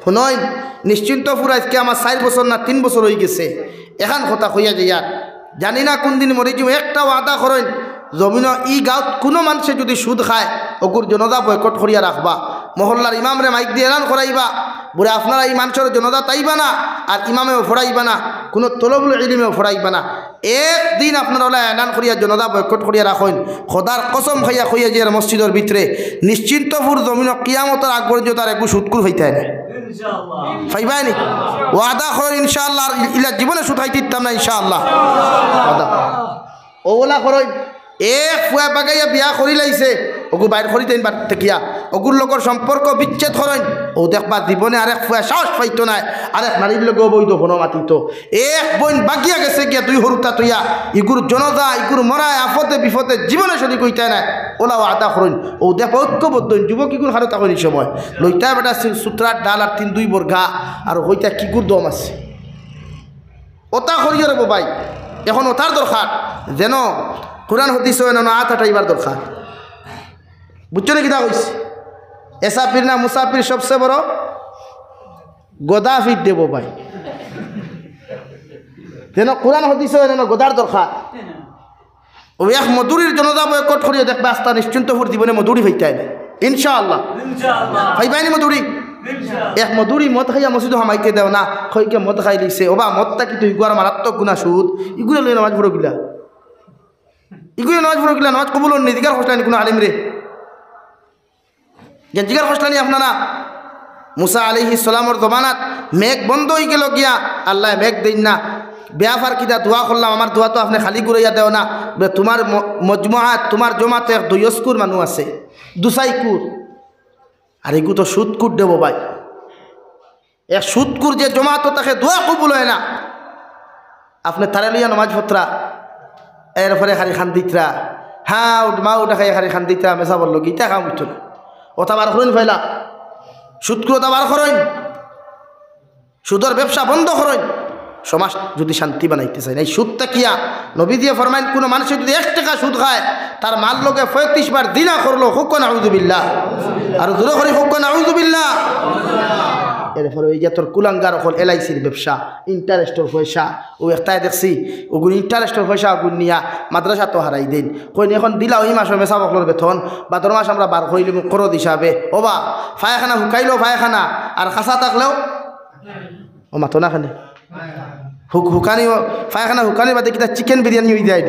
শুনইন নিশ্চিন্তপুর আজকে আমার 4 বছর না 3 বছর হয়ে গেছে এখন কথা কইয়া যাইয়া জানি না কোন দিন মরে যাবো একটা ওয়াদা করেন জমিন ই গাঁৱত কোনো মানুষে যদি সুদ খায় ওকুর জনতা বয়কট করিয়া রাখবা মহল্লার ইমামরে মাইক দিয়ে এলান করাইবা বলে আপনারা এই মানুষের জনতা তাইবা না আর ইমামেও ফড়াইবা না কোনো তলবুল ইলমেও ফড়াইবা না একদিন আপনারা ওলা এলান করিয়া জনতা বয়কট করিয়া রাখেন খোদার কসম খাইয়া খুইয়া যে মসজিদের ভিতরে নিশ্চিন্তপুর জমিন কিয়ামতের আগ পর্যন্ত তার একটু সুদকুর হইতে না ফাইবাই নি ওয়াদা করেন ইনশাআল্লাহ ইলা জীবনে সুদ খাইতে দিতাম না ইনশাআল্লাহ ওয়াদা ওলা করেন এক ফুয়া বাগাইয়া বিয়া করি লাইছে ওগু বাইর করি দেন বাটিয়া ওগুর লোকের সম্পর্ক বিচ্ছেদ করেন ও দেখবা জীবনে আরেক ফুয়া সাহস পাইতো না আরেক নারীর লোক বইতো ফোন মাতিত এক বইন বাগিয়া গেছে গিয়া দুই হরুতা তুইয়া ইগুর জনতা ইগুর মরায় আফতে বিপদে জীবনে শরীর কইতে না ওলাও আদা করেন ও দেখ ঐক্যবদ্ধ যুবক ইগুর হারে তখন এই সময় লইতা বেটা সুতরার ডাল আর 3-2 বর্গা আর হইতা কিগুর দম আছে ওটা করিয়া রেবো ভাই এখন ওটার দরকার যেন কোরআন হদিস না আটাইবার দরকার বুঝছো না কিতা কইছে এসাফির না মুসাফির সবচেয়ে বড় গোদাফির দেব ভাই যেন কোরআন হদিস না গোদার দরকার ও এক মধুরীর জনতা বয়কট করিয়া দেখবে আস্তা নিশ্চিন্তপুর জীবনে মধুরী হইতে না ইনশাআল্লাহ ভাইবাইনি মধুরী এক মধুরী মদ খাইয়া মসজিদ হামাইতে দেও না খইকে মদ খাই দিছে ওবা মদটা কিন্তু ইগুয়ার মারাত্মক গুণা সুদ ইগুলো লই নামাজ পড়ো গিলা ইগুলো নামাজ পড়ো গিলা নামাজ কবুল নি দিগার খসলানি কোনো আলিম রে জিগার খসলানি আপনারা মুসা আলাইহিস সালামের জমানাত মেঘ বন্ধ হয়ে গেল গিয়া আল্লাহ মেঘ দেন না বেয়াফার কিতা দোয়া করলাম আমার দোয়া তো আপনি খালি ঘুরাইয়া দেও না তোমার মজমুআত তোমার জমাতে 2 স্কুর মানুষ আছে 2 কুর আর এগু তো সুদকুর দেব ভাই এক সুদকুর যে জমাত তাকে দোয়া কবুল হয় না আপনি তারে লইয়া নমাজ পত্রা এরপরে খালি খান দিতরা হ্যাঁ মা উঠা খাই খালি খান দিতরা মেসা বললো গীতা খাম উঠতো না ওটা বার করেন ফেলা সুদকুর ওটা বার করেন সুদর ব্যবসা বন্ধ করেন সমাজ যদি শান্তি বানাইতে চাই এই সুদটা কিয়া নবী দিয়ে ফরমাইন কোনো মানুষ যদি 1 টাকা সুদ খায় তার মাল লোকে 35 বার দিনা করলো হুক নাউযুবিল্লাহ আর দূরে করে হুক নাউযুবিল্লাহ এরপরে ওই যে তোর কুলাঙ্গার হল এলআইসির ব্যবসা ইন্টারেস্টের পয়সা ও একটাই দেখছি ওগুলো ইন্টারেস্টের পয়সা ওগুলো নিয়া মাদ্রাসা তো হারাই দিন কই এখন দিলা ওই মাসে মেসা বকলোর বেতন বা তোর মাস আমরা বার করিলাম খরচ হিসাবে ওবা ফায়খানা হুকাইলো ফায়খানা আর খাসা থাকলেও ও মাতো না খানে হুকানি ফায়খানা হুকানি বাদে কিতা চিকেন বিরিয়ানি হয়ে যায়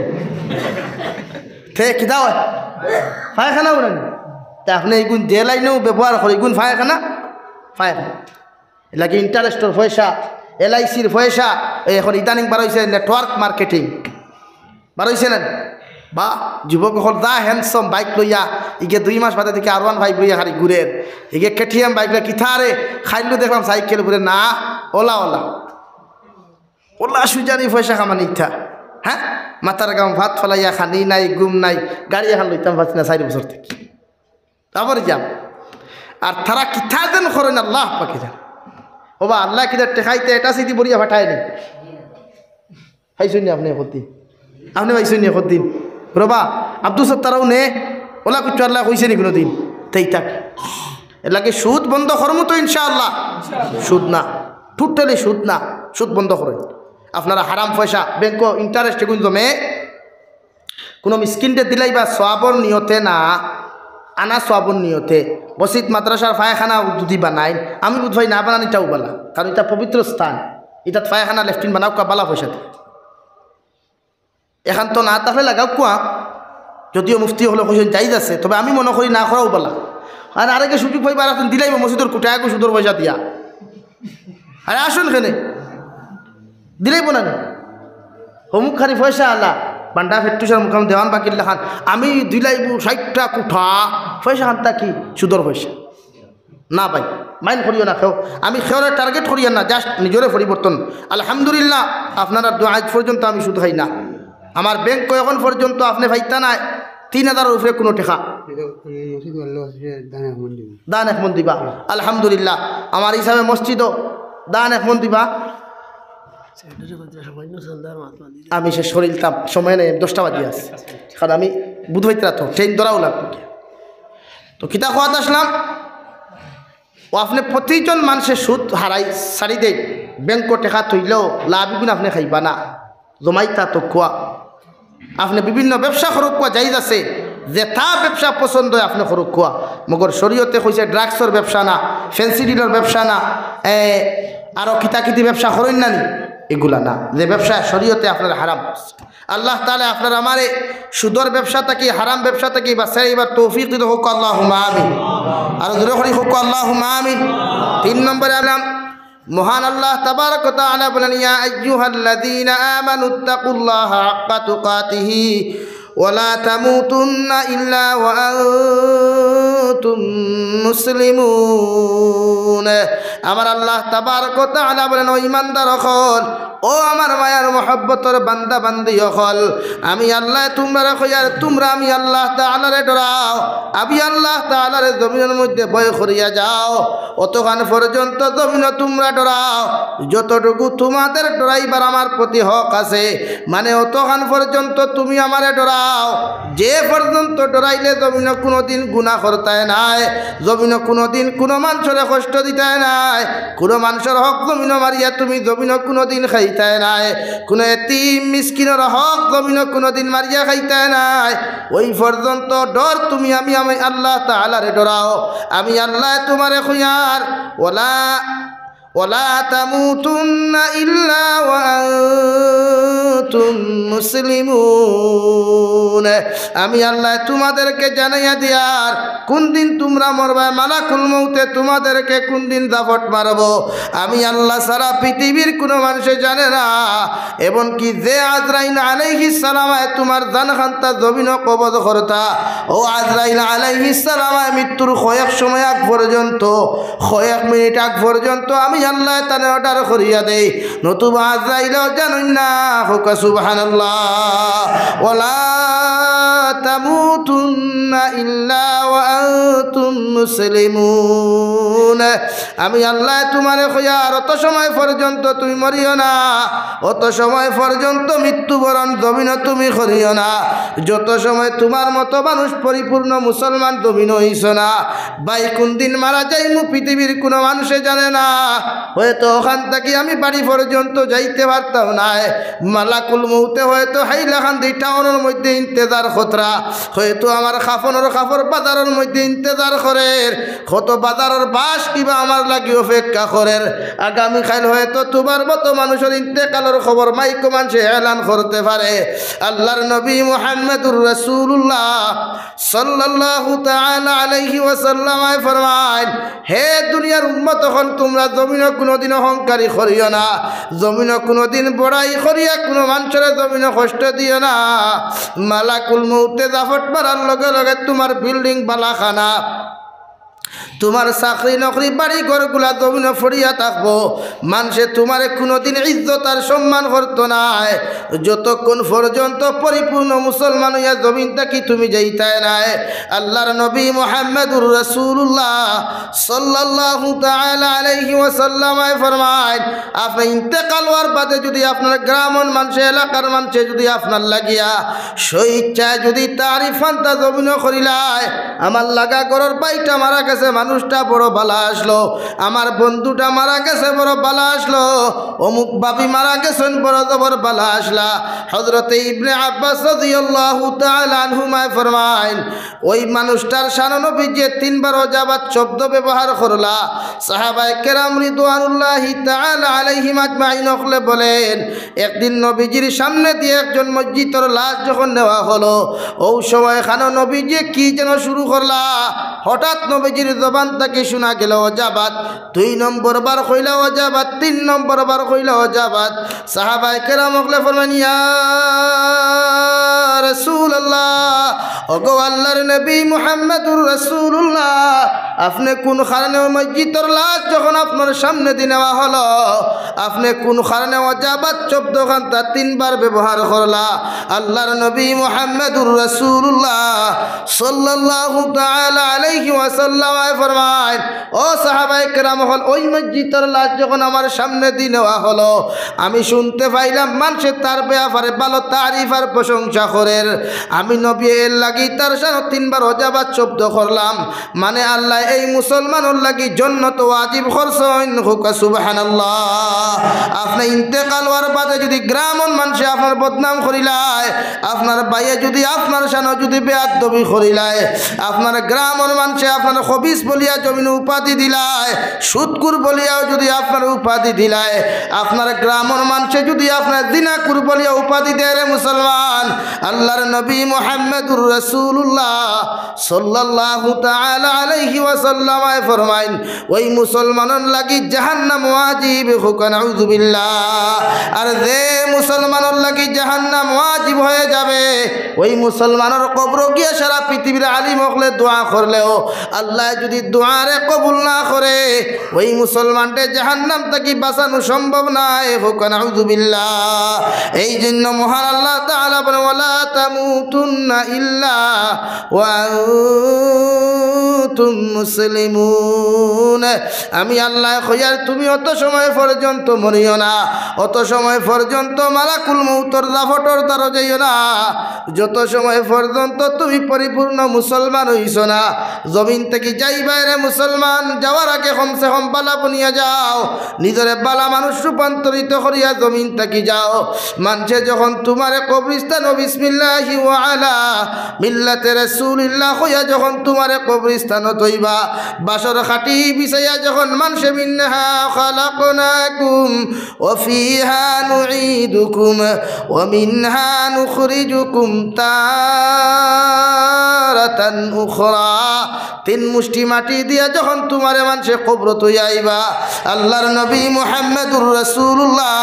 ঠে কিতা হয় ফায়খানা উড়ানি তা আপনি এইগুণ যে লাইনেও ব্যবহার করে এইগুণ ফায়খানা ফায়খানা এলাকি ইন্টারেস্টের পয়সা এলআইসির পয়সা এখন ইদানিং বার হয়েছে নেটওয়ার্ক মার্কেটিং বার হয়েছে না বা যুবক হল দা হ্যান্ডসম বাইক লইয়া ইগে 2 মাস বাদে থেকে R1 বাইক লইয়া হারি ঘুরের ইগে KTM বাইক লইয়া কিথারে খাইলো দেখলাম সাইকেল ঘুরে না ওলা ওলা ওলা সুজানি পয়সা কামানি ইথা হ্যাঁ মাথার গাম ভাত ফলাইয়া খানি নাই ঘুম নাই গাড়ি এখন লইতাম পারছি না 4 বছর থেকে তারপরে যাম আর তারা কিথা দেন করেন আল্লাহ পাকি যান ওবা আল্লাহ কিনা টেকাইতে এটা সিদ্ধি বড়িয়া ফাটায়নি পাইছুন আপনি একদিন আপনি পাইছুন একদিন রবা আব্দুল সত্তারাও নে ওলা কিছু আল্লাহ কইছে নি কোনো দিন তাই থাক এলাকে সুদ বন্ধ করমু তো ইনশাআল্লাহ সুদ না টোটালি সুদ না সুদ বন্ধ করেন আপনারা হারাম পয়সা ব্যাংক ইন্টারেস্ট এগুলো জমে কোনো মিসকিনকে দিলাই বা সওয়াবর নিয়তে না আনা সওয়াবর নিয়তে মসজিদ মাদ্রাসার ফায়খানা যদি বানাই আমি বুঝ ভাই না বানানিটাও বালা কারণ এটা পবিত্র স্থান এটা ফায়খানা লেফটিন বানাও কা বালা পয়সা দিয়ে এখন তো না তাহলে লাগাও কুয়া যদিও মুফতি হলে কৈছেন জায়েজ আছে তবে আমি মনে করি না করাও বালা আর আরেকে সুযোগ পাইবা আর দিলাই মসজিদের কোটায় সুদর পয়সা দিয়া আরে আসুন এখানে দিলেই বোনানি হমুক খারি পয়সা আল্লাহ বান্ডা ফেট্টুসার মুখাম দেওয়ান বাকি লেখান আমি দিলাইব 60টা কুঠা পয়সা খানটা কি সুদর পয়সা না ভাই মাইন্ড করিও না খেও আমি খেওয়ার টার্গেট করিও না জাস্ট নিজরে পরিবর্তন আলহামদুলিল্লাহ আপনারা আজ পর্যন্ত আমি সুদ খাই না আমার ব্যাংক এখন পর্যন্ত আপনি ভাইতা নাই 3000 উপরে কোনো টাকা দান এক মন দিবা আলহামদুলিল্লাহ আমার হিসাবে মসজিদও দান এক মন দিবা আমি সে শরীরটা সময় নেই 10টা বাজে আছে কারণ আমি বুধবাইতে রাত ট্রেন ধরাও লাগবে তো কিতা খাওয়াতে আসলাম ও আপনি প্রতিজন মানুষের সুদ হারাই ছাড়ি দেয় ব্যাংক টেকা থইলেও লাভ গুণ আপনি খাইবা না জমাইতা তো খোয়া আপনি বিভিন্ন ব্যবসা সরু কোয়া যাই আছে যে তা ব্যবসা পছন্দ হয় আপনি সরু খোয়া মগর শরীয়তে কইছে ড্রাগসর ব্যবসা না ফ্যান্সি ডিলর ব্যবসা না আরও কিতাকিতি ব্যবসা করেন না নি এগুলা না যে ব্যবসা শরীয়তে আপনার হারাম আল্লাহ তাআলা আপনার আমারে সুদর ব্যবসা থেকে হারাম ব্যবসা থেকে বাঁচাই এবার তৌফিক দিতে হোক আল্লাহুম্মা আমিন আর জোরে করে হোক আল্লাহুম্মা আমিন 3 নম্বরে আলাম মহান আল্লাহ তাবারক ওয়া তাআলা বলেন ইয়া আইয়ুহাল্লাযীনা আমানুত্তাকুল্লাহা হাক্কা তুকাতিহি ওয়া লা তামুতুন্না ইল্লা ওয়া আনতুম মুসলিমুন আমার আল্লাহ তাবারক ওয়া তাআলা বলেন ও ঈমানদার হল ও আমার মায়ার মহব্বতর বান্দা বান্দি হল আমি আল্লাহ তোমরা কইয়ার তোমরা আমি আল্লাহ তাআলারে ডরাও আমি আল্লাহ তাআলারে জমিনের মধ্যে ভয় করিয়া যাও অতখান পর্যন্ত জমিন তোমরা ডরাও যতটুকু তোমাদের ডরাইবার আমার প্রতি হক আছে মানে অতখান পর্যন্ত তুমি আমারে ডরাও যে পর্যন্ত ডরাইলে জমিন কোনোদিন গুনাহ করতে নাই জমিন কোনোদিন কোনো মানুষের কষ্ট দিতে নাই কোনো মানুষের হক জমিন মারিয়া তুমি জমিন কোনোদিন খাইতে নাই কোনো এতিম মিসকিনের হক জমিন কোনোদিন মারিয়া খাইতে নাই ওই পর্যন্ত ডর তুমি আমি আল্লাহ তাআলারে ডরাও আমি আল্লাহ তোমারে খুঁয়ার ওলা তামুতুন্না ইল্লা ওয়া আনতুম মুসলিমুন আমি আল্লাহ তোমাদেরকে জানাইয়া দিয়ার কোন দিন তোমরা মরবা মালাকুল মউতে তোমাদেরকে কোন দিন দাফট মারব আমি আল্লাহ সারা পৃথিবীর কোনো মানুষ জানে না এবং কি যে আজরাইল আলাইহিস সালাম তোমার জান খান্তা জমিন কবজ করতা ও আজরাইল আলাইহিস সালাম মৃত্যুর কয়েক সময় আগ পর্যন্ত কয়েক মিনিট আগ পর্যন্ত আমি আল্লাহ তাআলা অর্ডার করিয়া দেই নতুবা আজরাইলও জানেন না হুক সুবহানাল্লাহ ওয়ালা তামুতুন্না ইল্লা ওয়া আনতুম মুসলিমুন আমি আল্লাহ তোমারে কইয়ার অত সময় পর্যন্ত তুমি মরিও না অত সময় পর্যন্ত মৃত্যুবরণ জমিন তুমি করিও না যত সময় তোমার মতো মানুষ পরিপূর্ণ মুসলমান জমিন হইছ না ভাই কোন দিন মারা যাইমু পৃথিবীর কোনো মানুষে জানে না হয়তো ওখান থেকে আমি বাড়ি পর্যন্ত যাইতে পারতাম না মালাকুল মউতে হয়তো হাইলাকান্দি টাউনের মধ্যে ইন্তেজার খতরা হয়তো আমার খাফনের খাফর বাজারের মধ্যে ইন্তেজার করে কত বাজারের বাস কিবা আমার লাগি অপেক্ষা করে আগামীকাল হয়তো তোমার মতো মানুষের ইন্তেকালের খবর মাইকো মানুষে এলান করতে পারে আল্লাহর নবী মুহাম্মদুর রাসূলুল্লাহ সাল্লাল্লাহু তাআলা আলাইহি ওয়াসাল্লাম ফরমায় হে দুনিয়ার উম্মত হল তোমরা জমিনে কোনোদিন অহংকারী করিও না জমিনে কোনোদিন বড়াই করিয়া কোনো মানুষের জমিনে কষ্ট দিও না মালাকুল মউতে দাফট মারার লগে লগে তোমার বিল্ডিং বালাখানা তোমার চাকরি নকরি বাড়ি ঘরগুলা জমিনে ফরিয়া থাকবো মানুষে তোমার কোনোদিন ইজ্জত আর সম্মান করতো না যতক্ষণ পর্যন্ত পরিপূর্ণ মুসলমান হইয়া জমিন থাকি তুমি যাইতে নাই আল্লাহর নবী মুহাম্মদুর রাসূলুল্লাহ সাল্লাল্লাহু তাআলা আলাইহি ওয়াসাল্লাম ফরমায় আপনি ইন্তেকাল হওয়ার বাদে যদি আপনার গ্রামের মানুষে এলাকার মানুষে যদি আপনার লাগিয়া স্বেচ্ছায় যদি তারিফ আনতা জমিন করিলায় আমার লাগা ঘরের বাইটা মারা গেছে মানুষটা বড় বালা আসলো আমার বন্ধুটা মারা গেছে বড় বালা আসলো অমুক বাপি মারা গেছেন বড় জবর বালা আসলা হযরতে ইবনে আব্বাস রাদিয়াল্লাহু তাআলা আনহুমা ফরমায়েন ওই মানুষটার শানে নবীজি তিনবার ওয়াজাবাত শব্দ ব্যবহার করলা সাহাবায়ে কেরাম রিদওয়ানুল্লাহি তাআলা আলাইহিম আজমাইন হলে বলেন একদিন নবীজির সামনে দিয়ে একজন মসজিদের লাশ যখন নেওয়া হলো ওই সময় খানো নবীজি কি যেন শুরু করলা হঠাৎ নবীজির জবান থেকে শোনা গেল ওয়াজাবাত 2 নম্বর বার কইলা ওয়াজাবাত 3 নম্বর বার কইলা ওয়াজাবাত সাহাবায়ে কেরাম হলে ফরমান ইয়া রাসূলুল্লাহ ওগো আল্লাহর নবী মুহাম্মদুর রাসূলুল্লাহ আপনি কোন কারণে মসজিদের লাশ যখন আপনার সামনে দিয়ে নেওয়া হলো আপনি কোন কারণে ওয়াজাবাত শব্দখানটা 3 বার ব্যবহার করলা আল্লাহর নবী মুহাম্মদুর রাসূলুল্লাহ সাল্লাল্লাহু তাআলা আলাইহি ওয়াসাল্লাম ফরমায় ও সাহাবায়ে কেরাম হল ওই মসজিদের লাশ যখন আমার সামনে দিয়ে নেওয়া হলো আমি শুনতে পাইলাম মানুষে তার ব্যাপারে ভালো তারিফ আর প্রশংসা করে আমি নবী এর লাগি তার সাথে তিনবার ওজাবাত শব্দ করলাম মানে আল্লাহ এই মুসলমানের লাগি জান্নাত ওয়াজিব করছেন হুকা সুবহানাল্লাহ আপনি ইন্তেকাল হওয়ার বাদে যদি গ্রামন মানুষে আপনার বদনাম করিলায় আপনার বাইয়ে যদি আপনার সানো যদি বেয়াদবি করিলায় আপনার গ্রামন মানুষে আপনার খবিস বলিয়া জমিন উপাধি দিলায় সুদকুর বলিয়াও যদি আপনার উপাধি দিলায় আপনার গ্রামন মানুষে যদি আপনার জিনাকুর বলিয়া উপাধি দেয় রে মুসলমান আল্লাহর নবী মুহাম্মদুর রাসূলুল্লাহ সাল্লাল্লাহু তাআলা আলাইহি ওয়াসাল্লাম ফরমাইন ওই মুসলমানের লাগি জাহান্নাম ওয়াজিব হুকা নাউযুবিল্লাহ আর যে মুসলমানের লাগি জাহান্নাম ওয়াজিব হয়ে যাবে ওই মুসলমানের কবর গিয়ে সারা পৃথিবীর আলিম হকলে দোয়া করলেও আল্লাহ যদি দোয়ারে কবুল না করে ওই মুসলমানকে জাহান্নাম থেকে বাঁচানো সম্ভব নয় হুকা নাউযুবিল্লাহ এই জন্য মহান আল্লাহ তাআলা বলেন ওয়ালা তামুতুন্না ইল্লা ওয়া আনতুম মুসলিমুন আমি আল্লাহ কইয়ার তুমি অত সময় পর্যন্ত মরিও না অত সময় পর্যন্ত মালাকুল মউতর জাফটর দ্বারা যাইও না যত সময় পর্যন্ত তুমি পরিপূর্ণ মুসলমান হইছো না জমিন থেকে যাইবা রে মুসলমান যাওয়ার আগে কমসে কম বালা বনিয়া যাও নিজের বালা মানুষ রূপান্তরিত করিয়া জমিন থেকে যাও মানুষে যখন তোমারে কবরস্থান বিসমিল্লাহি ওয়া আলা মিল্লাতে রাসূলিল্লাহ কইয়া যখন তোমারে কবরস্থান তৈবা বাসর খাটি বিছাইয়া যখন মানুষে মিন্নাহা খালাকনাকুম ওয়া ফিহা নুঈদুকুম ওয়া মিনহা নুখরিজুকুম তারাতান উখরা তিন মুষ্টি মাটি দিয়া যখন তোমারে মানুষে কবর তৈয়া আইবা আল্লাহর নবী মুহাম্মদুর রাসূলুল্লাহ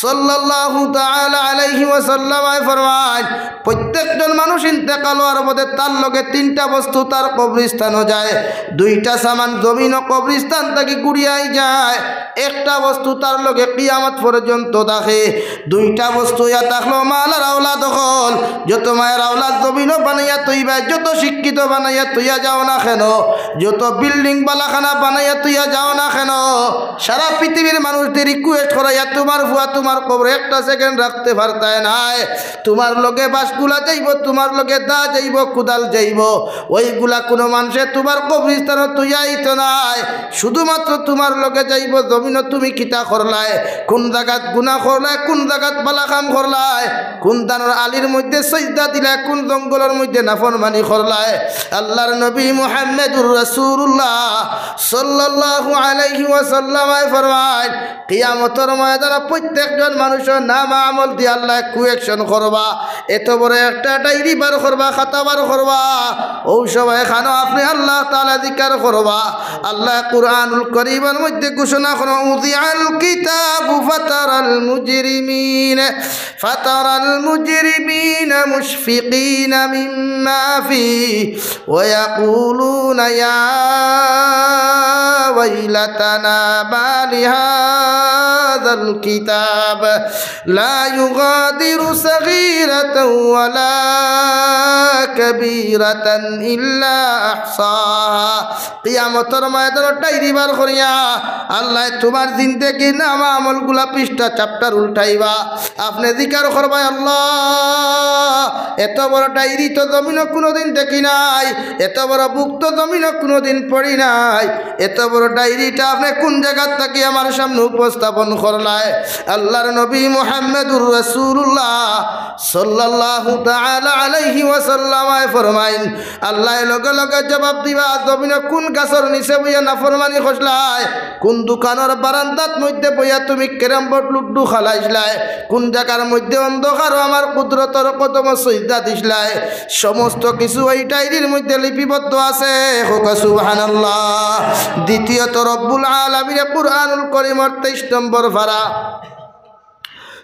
সাল্লাল্লাহু তাআলা আলাইহি ওয়াসাল্লাম ফরমায় প্রত্যেকজন মানুষ ইন্তেকাল হওয়ার পরে তার লগে তিনটা বস্তু তার কবরস্থানে যায় দুইটা সামান জমিন ও কবরস্থান থেকে গুড়িয়াই যায় একটা বস্তু তার লগে কিয়ামত পর্যন্ত থাকে দুইটা বস্তু ইয়া থাকলো মাল আর আওলাদ হল যত মায়ের আওলাদ জমিন বানাইয়া তৈবা যত শিক্ষিত বানাইয়া তৈয়া যাও না কেন যত বিল্ডিং বালাখানা বানাইয়া তৈয়া যাও না কেন সারা পৃথিবীর মানুষদের রিকোয়েস্ট করাইয়া তোমার ফুয়া তোমার কবর একটা সেকেন্ড রাখতে পারতায় নাই তোমার লগে বাসগুলা যাইব তোমার লগে দা যাইব কুদাল যাইব ওইগুলা কোনো মানুষে তোমার কবরস্থানে তুইয়াইত নাই শুধুমাত্র তোমার লগে যাইব জমিন তুমি কিতা করলায় কোন জায়গাত গুনাহ করলায় কোন জায়গাত বালা কাম করলায় কোন দানের আলীর মধ্যে সিজদা দিলায় কোন জঙ্গলের মধ্যে নাফরমানি করলায় আল্লাহর নবী মুহাম্মদুর রাসূলুল্লাহ সাল্লাল্লাহু আলাইহি ওয়াসাল্লাম ফরমায় কিয়ামতের ময়দানে প্রত্যেকজন মানুষের নাম আমল দিয়ে আল্লাহ কুয়েকশন করবা এত বড় একটা ডায়েরি বার করবা খাতা বার করবা ও সবাই খানো আপনি আল্লাহ তাআলা জিকির করবা আল্লাহ কুরআনুল কারীমের মধ্যে ঘোষণা করেন উযিআল কিতাবু ফাতারাল মুজরিমিনা মুশফিকিনা মিম্মা ফি ওয়া ইয়াকুলুনা ইয়া ওয়াইলাতানা মালি হাযাল কিতাব লা ইউগাদিরু সাগীরাতান ওয়ালা কাবীরাতান ইল্লা আহসাহা কিয়ামতের ময়দানে ডায়েরি বার করিয়া আল্লাহ তোমার জিন্দেগি নাম আমলগুলা পৃষ্ঠা চ্যাপ্টার উল্টাইবা আপনি জিকির করবা আল্লাহ এত বড় ডায়েরি তো জমিনে কোনোদিন দেখি নাই এত বড় বুক তো জমিনে কোনোদিন পড়ি নাই এত বড় ডায়েরিটা আপনি কোন জায়গা থেকে আমার সামনে উপস্থাপন করলাই আল্লাহর নবী মুহাম্মদুর রাসূলুল্লাহ সাল্লাল্লাহু তাআলা আলাইহি ওয়াসাল্লাম ফরমাইন আল্লাহ লগে লগে জবাব দিবা জমিনে কোন গাছের নিচে বইয়া নাফরমানি খসলাই কোন দোকানের বারান্দাত মধ্যে বইয়া তুমি ক্যারাম বোর্ড লুড্ডু খেলাইছলাই কোন জায়গার মধ্যে অন্ধকার আমার কুদরতের কদম সিজদা দিছলাই সমস্ত কিছু এই ডায়েরির মধ্যে লিপিবদ্ধ আছে সুবহানাল্লাহ দ্বিতীয়ত রব্বুল আলামিন কুরআনুল কারীমের 23 নম্বর পারা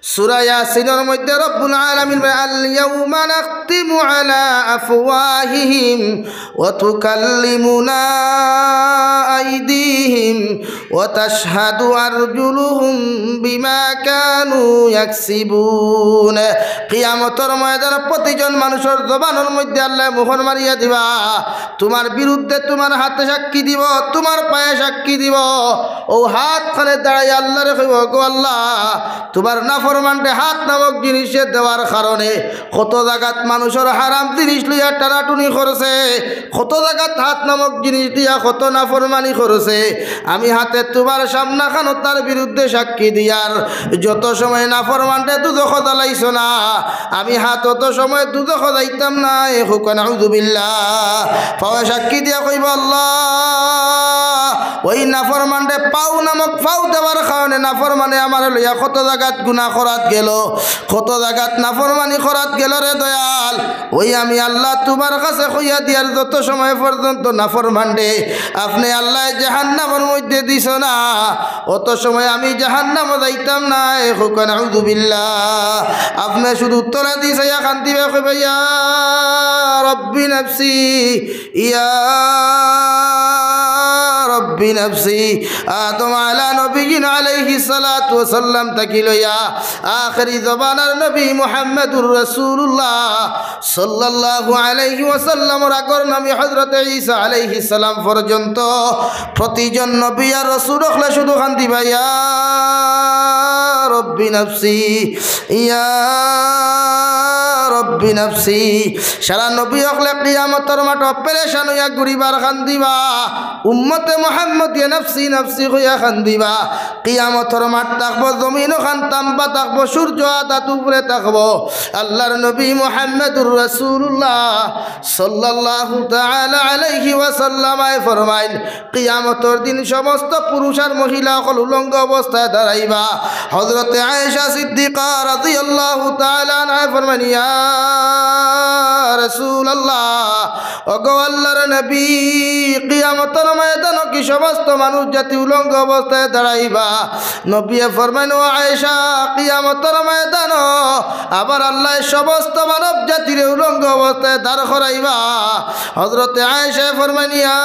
সূরা ইয়াসিনের মধ্যে রব্বুল আলামিন বলেন আল ইয়াউমা নাখতিমু আলা আফওয়াহিহিম ওয়া তুকাল্লিমুনা আইদিহিম ওয়া তাশহাদু আরজুলুহুম বিমা কানু ইয়াকসিবুন। কিয়ামতের ময়দানে প্রতিজন মানুষের জবানের মধ্যে আল্লাহ মোহর মারিয়া দিবা। তোমার বিরুদ্ধে তোমার হাতে সাক্ষী দিব, তোমার পায়ে সাক্ষী দিব। ও হাত খানে দাঁড়াই আল্লাহরে কইব, গো আল্লাহ, তোমার নাফরমানকে হাত নামক জিনিসে দেওয়ার কারণে কত জায়গাত মানুষের হারাম জিনিস লইয়া টানাটুনি করছে, কত জায়গাত হাত নামক জিনিস দিয়া কত নাফরমানি করছে। আমি হাতে তোমার সামনা খানো তার বিরুদ্ধে সাক্ষী দিয়ার যত সময় নাফরমানকে দুদখ জ্বালাইছ না, আমি হাত অত সময় দুদখ যাইতাম না। এ হুকান আউযুবিল্লাহ। পাওয়া সাক্ষী দিয়া কইব আল্লাহ, ওই নাফরমানকে পাও নামক পাও দেওয়ার কারণে নাফরমানে আমার লইয়া কত জায়গাত গুনাহ করাত গেল, কত জায়গাত নাফরমানি করাত গেল রে দয়াল। ওই আমি আল্লাহ তোমার কাছে কইয়া দিয়ার যত সময় পর্যন্ত নাফরমানডে আপনি আল্লাহ জাহান্নামের মধ্যে দিছ না, অত সময় আমি জাহান্নামে যাইতাম না। এ হুকান আউযুবিল্লাহ। আপনি শুধু উত্তরে দিছে ইয়া কান্দিবে কইবে ইয়া রব্বি নফসি ইয়া রব্বি নফসি। আদম আলা নবীন আলাইহিস সালাতু ওয়াস সালাম তাকি লইয়া আখিরি জবানার নবী মুহাম্মদুর রাসূলুল্লাহ সাল্লাল্লাহু আলাইহি ওয়াসাল্লামের আগর নবী হযরত ঈসা আলাইহিস সালাম পর্যন্ত প্রতিজন নবী আর রাসূল হলে শুধু কান্দিবা ইয়া রব্বি নফসি ইয়া রব্বি নফসি। সারা নবী হলে কিয়ামতের মাঠ পেরেশান হইয়া ঘুরিবার কান্দিবা, উম্মতে মুহাম্মদিয়া নফসি নফসি হইয়া কান্দিবা। কিয়ামতের মাঠ থাকবো, জমিন ওখান তাম্বা থাকবো, সূর্য আদাত উপরে থাকবো। আল্লাহর নবী মুহাম্মদুর রাসূলুল্লাহ সাল্লাল্লাহু তাআলা আলাইহি ওয়াসাল্লাম ফরমাইন, কিয়ামতের দিন সমস্ত পুরুষ আর মহিলা সকল উলঙ্গ অবস্থায় দাঁড়াইবা। হযরত আয়েশা সিদ্দিকা রাদিয়াল্লাহু তাআলা আনহা ফরমাইন, ইয়া রাসূলুল্লাহ, ওগো আল্লাহর নবী, কিয়ামতের ময়দানে কি সমস্ত মানুষ জাতি উলঙ্গ অবস্থায় দাঁড়াইবা? নবী ফরমাইন, ও আয়েশা, কিয়ামতের ময়দানে আবার আল্লাহ সমস্ত মানব জাতির উলঙ্গ অবস্থায় দাঁড় করাইবা। হযরত আয়েশা ফরমাইন, ইয়া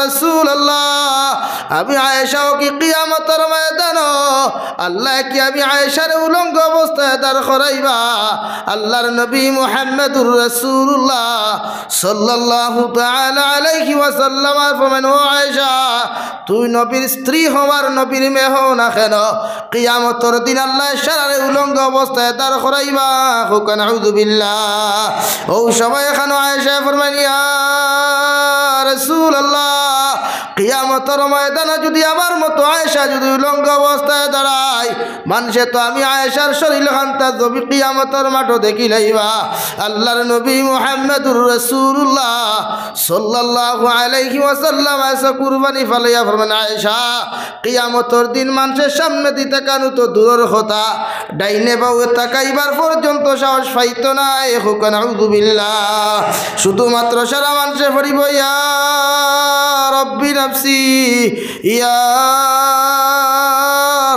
রাসূলুল্লাহ, আমি আয়েশাও কি কিয়ামতের ময়দানে আল্লাহ কি আমি আয়েশার উলঙ্গ অবস্থায় দাঁড় করাইবা? আল্লাহর নবী মুহাম্মদুর রাসূলুল্লাহ সাল্লাল্লাহু তাআলা আলাইহি ওয়াসাল্লাম ফরমান, ও আয়েশা, তুই নবীর স্ত্রী হওয়ার নবীর মেয়ে হও না কেন, কিয়ামতের দিন আল্লাহ সারারে উলঙ্গ অবস্থায় দাঁড় করাইবা। হুকান আউযুবিল্লাহ। ও সবাই এখানে আয়েশা ফরমান, ইয়া রাসূলুল্লাহ, কিয়ামতের ময়দানে যদি আমার মতো আয়েশা যদি উলঙ্গ অবস্থায় দাঁড়ায়, মানুষে তো আমি আয়েশার শরীর খান্তা জবি কিয়ামতের মাঠও দেখি লাইবা। আল্লাহর নবী মুহাম্মদুর রাসূলুল্লাহ সাল্লাল্লাহু আলাইহি ওয়াসাল্লাম এসে কুরবানি ফালাইয়া ফরমান, আয়েশা, কিয়ামতের দিন মানুষের সামনে দিতে কানু তো দূরের কথা, ডাইনে বাউয়ে তাকাইবার পর্যন্ত সাহস পাইত না। হুকান আউযুবিল্লাহ। শুধুমাত্র সারা মানুষে পড়িব ইয়া রব্বি নফসি ইয়া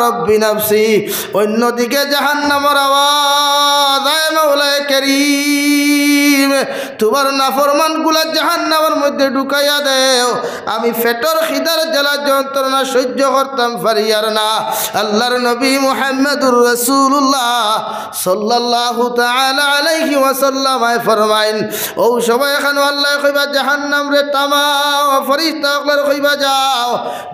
রব্বি নফসি। অন্যদিকে জাহান্নামের আওয়াজ, আয় মাওলায়ে কারীম, তোমার নাফরমান গুলা জাহান্নামের মধ্যে ঢুকাইয়া দেও, আমি পেটের খিদার জ্বালা যন্ত্রণা সহ্য করতাম পারি আর না। আল্লাহর নবী মুহাম্মদুর রাসূলুল্লাহ সাল্লাল্লাহু তাআলা আলাইহি ওয়াসাল্লাম ফরমাইন, ও সবাই এখানে আল্লাহ কইবা জাহান্নাম রে তামাও ফেরেশতা সকলের কইবা যাও,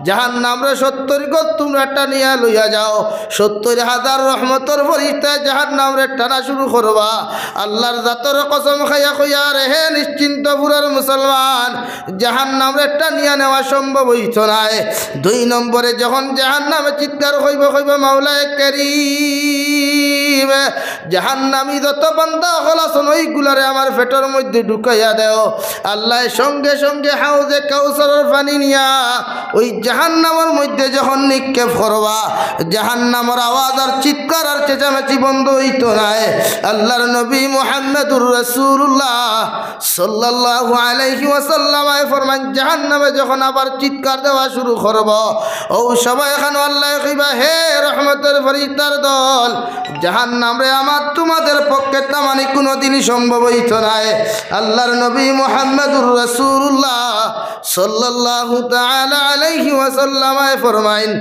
জাহান্নাম রে 70 গজ তোমরা টানিয়া লইয়া যাও, 70,000 রহমতের ফেরেশতা জাহান্নাম রে টানা শুরু করবা। আল্লাহর জাতের কসম খাইয়া কইয়া রে, হে নিশ্চিন্ত পুরার মুসলমান, জাহান্নাম রে টানিয়া নেওয়া সম্ভব হইছ না। 2 নম্বরে যখন জাহান্নামে চিৎকার কইব মাওলায়ে কারীম, রহিম জাহান্নামী যত বান্দা হল আছেন ওইগুলারে আমার পেটের মধ্যে ঢুকাইয়া দেও আল্লাহ সঙ্গে সঙ্গে হাউজে কাউসারের পানি নিয়া ওই জাহান্নামের মধ্যে যখন নিক্ষেপ করবা জাহান্নামের আওয়াজ আর চিৎকার আর চেঁচামেচি বন্ধ হইতো নাই আল্লাহর নবী মুহাম্মদুর রাসূলুল্লাহ সাল্লাল্লাহু আলাইহি ওয়াসাল্লাম ফরমান জাহান্নামে যখন আবার চিৎকার দেওয়া শুরু করব ও সবাই এখানে আল্লাহ কইবা হে রহমতের ফেরেশতার দল জাহান্নামে আমার তোমাদের পক্ষে তামানি কোনোদিনই সম্ভব হইতো নাই আল্লাহর নবী মুহাম্মদুর রাসূলুল্লাহ সাল্লাল্লাহু তাআলা আলাইহি ওয়াসাল্লাম ফরমাইন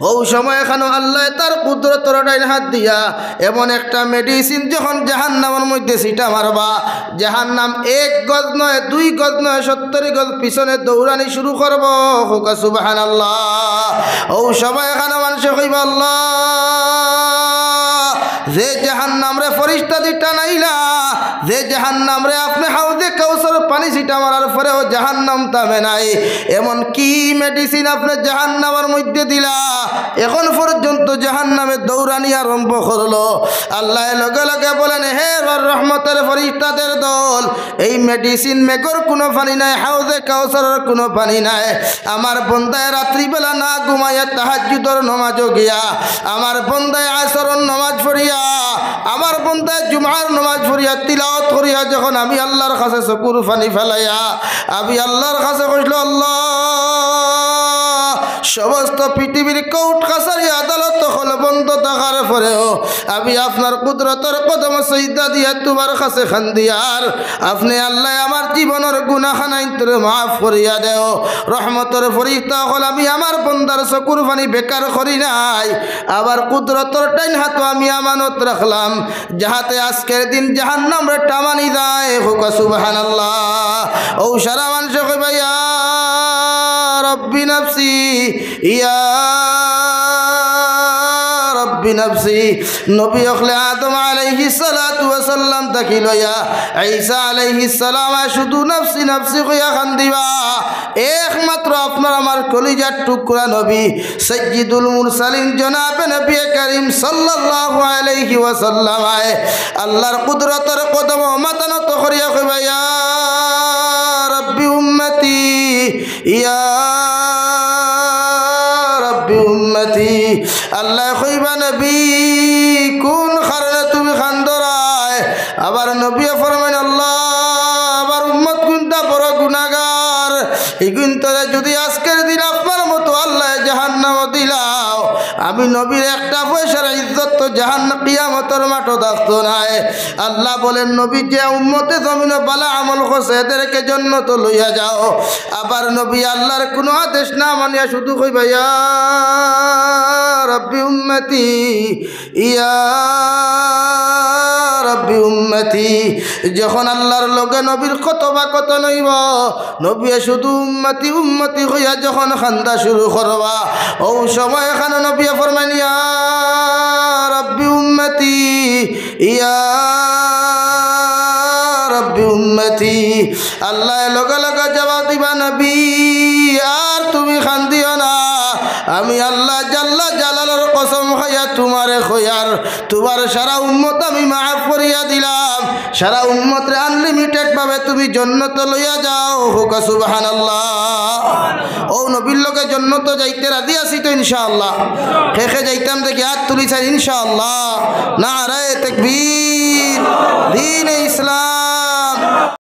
ও সময় এখানে আল্লাহ তার কুদরতের ডাইন হাত দিয়া এমন একটা মেডিসিন যখন জাহান্নামের মধ্যে সিটা মারবা জাহান্নাম 1 গজ নয় 2 গজ নয় 70 গজ পিছনে দৌড়ানি শুরু করব হুকা সুবহানাল্লাহ ও সময় এখানে মানুষ কইবা আল্লাহ যে জাহান্নাম রে ফেরেশতা দিটা নাইলা যে জাহান্নাম রে আপনি হাউজে কাউসার পানি ছিটা মারার পরেও জাহান্নাম থামে নাই এমন কি মেডিসিন আপনি জাহান্নামের মধ্যে দিলা এখন পর্যন্ত জাহান্নামে দৌড়ানি আরম্ভ করলো আল্লাহ লগে লগে বলেন হে রহমতের ফেরেশতাদের দল এই মেডিসিন মেঘর কোনো পানি নাই হাউজে কাউসারের কোনো পানি নাই আমার বন্দায় রাত্রিবেলা না ঘুমাইয়া তাহাজ্জুদের নামাজও গিয়া আমার বন্দায় আসরের নামাজ পড়িয়া আমার বন্দায় জুমার নামাজ পড়িয়া তিলাওয়াত করিয়া যখন আমি আল্লাহর কাছে চকুর পানি ফেলাইয়া আমি আল্লাহর কাছে কইল আল্লাহ সমস্ত পৃথিবীর কোর্ট কাছারি আদালত হল বন্ধ থাকার পরেও আমি আপনার কুদরতের কদম সজদা দিয়া তোমার কাছে খান্দিয়ার আপনি আল্লাহ আমার জীবনের গুনাহখানাই তোরে মাফ করিয়া দেও রহমতের ফেরেশতা হল আমি আমার বন্দার চকুর পানি বেকার করি নাই আবার কুদরতের ডাইন হাত আমি আমানত রাখলাম যাহাতে আজকের দিন জাহান্নামে টামানি যায় হুকা সুবহানাল্লাহ ও সারা মানুষ কইবা ইয়া রব্বি নফসি ইয়া রব্বি নফসি নবী হলে আদম আলাইহিস সালাতু ওয়াস সালাম তাকি লয়া ঈসা আলাইহিস সালাম শুধু নফসি নফসি কইয়া কান্দিবা একমাত্র আপনার আমার কলিজার টুকরা নবী সাইয়্যিদুল মুরসালিন জনাবে নবী করিম সাল্লাল্লাহু আলাইহি ওয়াসাল্লাম আল্লাহর কুদরতের কদম মাথা নত করিয়া কইবা ইয়া রব্বি উম্মতি ইয়া রব্বি উম্মতি আল্লাহ কইবা নবী কোন কারণে তুমি খান্দরায় আবার নবী ফরমান আল্লাহ আবার উম্মত কোনটা বড় গুনাহগার এই গুণটারে যদি আজকের দিন আপনার মতো আল্লাহ জাহান্নাম দিলাও আমি নবীর একটা পয়সার ইজ্জত তো জাহান্নাম কিয়ামতের মাঠে থাকতো না আল্লাহ বলেন নবী যে উম্মতে জমিনে বালা আমল করছে এদেরকে জান্নাত লইয়া যাও আবার নবী আল্লাহর কোনো আদেশ না মানিয়া শুধু কইবা ইয়া রব্বি উম্মতি ইয়া রব্বি উম্মতি যখন আল্লাহর লগে নবীর কতবা কত নইব নবী শুধু উম্মতি উম্মতি হইয়া যখন খান্দা শুরু করবা ও সময় এখানে নবী ফরমান ইয়া রব্বি উম্মতি ইয়া রব্বি উম্মতি আল্লাহ লগে লগে জবাব দিবা নবী আর তুমি খান্দিও না আমি আল্লাহ জাল্লা জালালের কসম খাইয়া তোমারে খয়ার তোমার সারা উম্মত আমি মাফ করিয়া দিলাম সারা উম্মতরে আনলিমিটেড ভাবে তুমি জান্নাত লইয়া যাও হুকা সুবহানাল্লাহ ও নবীর লগে জান্নাত যাইতে রাজি আছি তো ইনশাআল্লাহ খেখে যাইতাম দেখি হাত তুলিছেন ইনশাআল্লাহ নারায়ে তাকবীর দিন